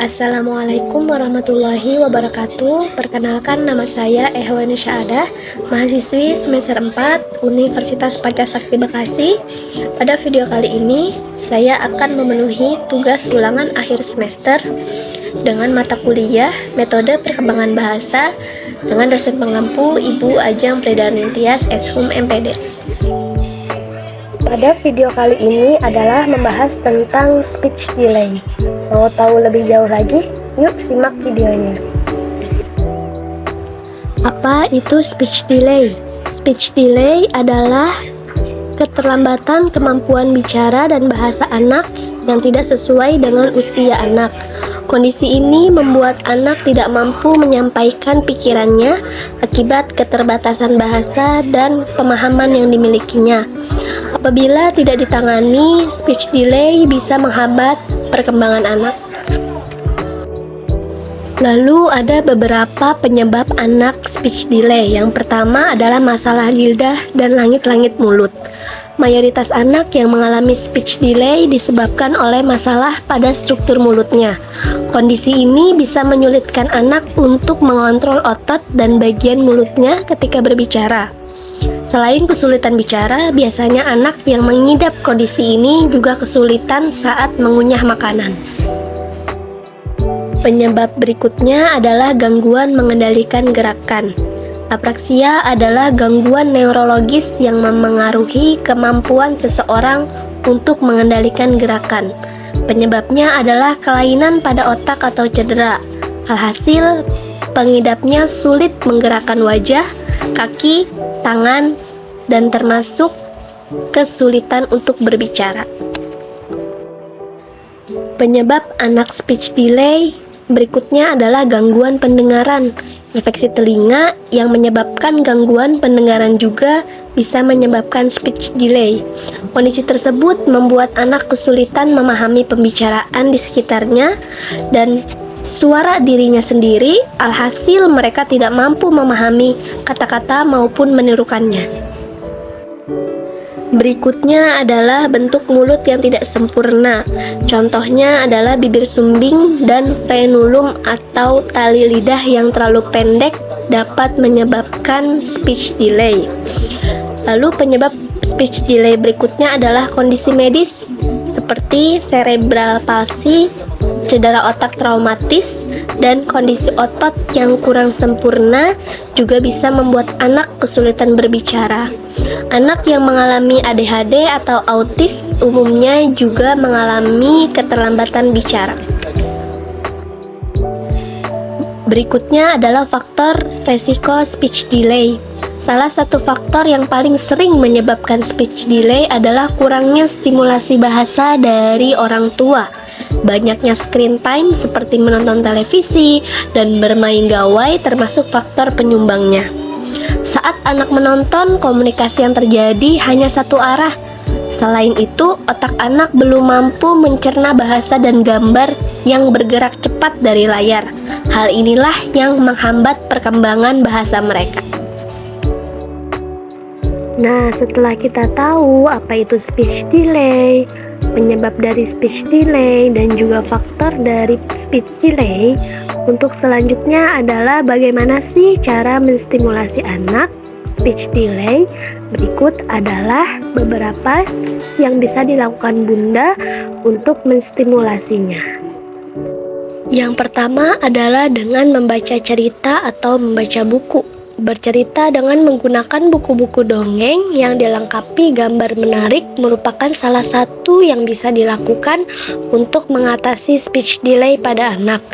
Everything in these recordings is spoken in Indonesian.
Assalamualaikum warahmatullahi wabarakatuh. Perkenalkan, nama saya Ehwani Syaadah, mahasiswi semester 4 Universitas Pancasakti Bekasi. Pada video kali ini, saya akan memenuhi tugas ulangan akhir semester dengan mata kuliah Metode Perkembangan Bahasa dengan dosen pengampu Ibu Ajeng Predanintias Eshum MPD. Pada video kali ini adalah membahas tentang speech delay. Mau tahu lebih jauh lagi? Yuk simak videonya. Apa itu speech delay? Speech delay adalah keterlambatan kemampuan bicara dan bahasa anak yang tidak sesuai dengan usia anak. Kondisi ini membuat anak tidak mampu menyampaikan pikirannya akibat keterbatasan bahasa dan pemahaman yang dimilikinya. Apabila tidak ditangani, speech delay bisa menghambat perkembangan anak. Lalu ada beberapa penyebab anak speech delay. Yang pertama adalah masalah lidah dan langit-langit mulut. Mayoritas anak yang mengalami speech delay disebabkan oleh masalah pada struktur mulutnya. Kondisi ini bisa menyulitkan anak untuk mengontrol otot dan bagian mulutnya ketika berbicara. Selain kesulitan bicara, biasanya anak yang mengidap kondisi ini juga kesulitan saat mengunyah makanan. Penyebab berikutnya adalah gangguan mengendalikan gerakan. Apraksia adalah gangguan neurologis yang memengaruhi kemampuan seseorang untuk mengendalikan gerakan. Penyebabnya adalah kelainan pada otak atau cedera. Alhasil, pengidapnya sulit menggerakkan wajah, kaki, tangan, dan termasuk kesulitan untuk berbicara. Penyebab anak speech delay berikutnya adalah gangguan pendengaran. Infeksi telinga yang menyebabkan gangguan pendengaran juga bisa menyebabkan speech delay. Kondisi tersebut membuat anak kesulitan memahami pembicaraan di sekitarnya dan suara dirinya sendiri, alhasil mereka tidak mampu memahami kata-kata maupun menirukannya. Berikutnya adalah bentuk mulut yang tidak sempurna. Contohnya adalah bibir sumbing dan frenulum atau tali lidah yang terlalu pendek dapat menyebabkan speech delay. Lalu penyebab speech delay berikutnya adalah kondisi medis seperti cerebral palsy, cedera otak traumatis, dan kondisi otot yang kurang sempurna juga bisa membuat anak kesulitan berbicara. Anak yang mengalami ADHD atau autis umumnya juga mengalami keterlambatan bicara. Berikutnya adalah faktor resiko speech delay. Salah satu faktor yang paling sering menyebabkan speech delay adalah kurangnya stimulasi bahasa dari orang tua. Banyaknya screen time seperti menonton televisi dan bermain gawai termasuk faktor penyumbangnya. Saat anak menonton, komunikasi yang terjadi hanya satu arah. Selain itu, otak anak belum mampu mencerna bahasa dan gambar yang bergerak cepat dari layar. Hal inilah yang menghambat perkembangan bahasa mereka. Nah, setelah kita tahu apa itu speech delay, penyebab dari speech delay, dan juga faktor dari speech delay, untuk selanjutnya adalah bagaimana sih cara menstimulasi anak speech delay. Berikut adalah beberapa yang bisa dilakukan Bunda untuk menstimulasinya. Yang pertama adalah dengan membaca cerita atau membaca buku. Bercerita dengan menggunakan buku-buku dongeng yang dilengkapi gambar menarik merupakan salah satu yang bisa dilakukan untuk mengatasi speech delay pada anak.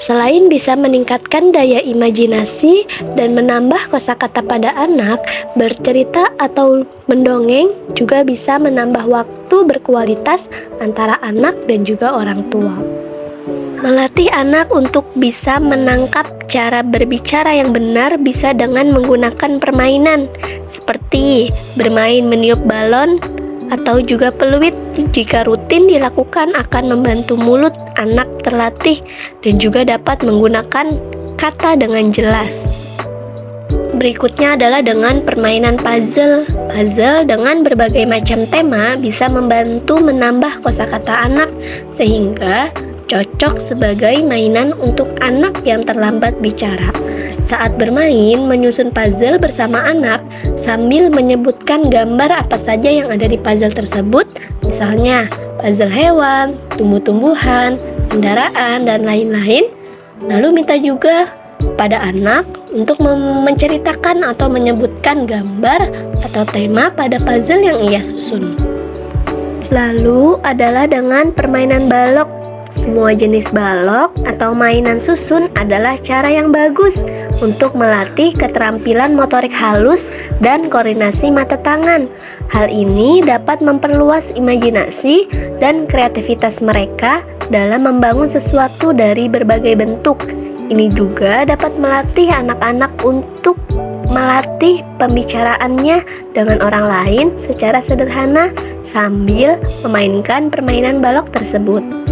Selain bisa meningkatkan daya imajinasi dan menambah kosakata pada anak, bercerita atau mendongeng juga bisa menambah waktu berkualitas antara anak dan juga orang tua. Melatih anak untuk bisa menangkap cara berbicara yang benar bisa dengan menggunakan permainan seperti bermain meniup balon atau juga peluit. Jika rutin dilakukan akan membantu mulut anak terlatih dan juga dapat menggunakan kata dengan jelas. Berikutnya adalah dengan permainan puzzle. Puzzle dengan berbagai macam tema bisa membantu menambah kosakata anak sehingga cocok sebagai mainan untuk anak yang terlambat bicara. Saat bermain, menyusun puzzle bersama anak sambil menyebutkan gambar apa saja yang ada di puzzle tersebut, misalnya puzzle hewan, tumbuh-tumbuhan, kendaraan, dan lain-lain. Lalu minta juga pada anak untuk menceritakan atau menyebutkan gambar atau tema pada puzzle yang ia susun. Lalu adalah dengan permainan balok. Semua jenis balok atau mainan susun adalah cara yang bagus untuk melatih keterampilan motorik halus dan koordinasi mata tangan. Hal ini dapat memperluas imajinasi dan kreativitas mereka dalam membangun sesuatu dari berbagai bentuk. Ini juga dapat melatih anak-anak untuk melatih pembicaraannya dengan orang lain secara sederhana sambil memainkan permainan balok tersebut.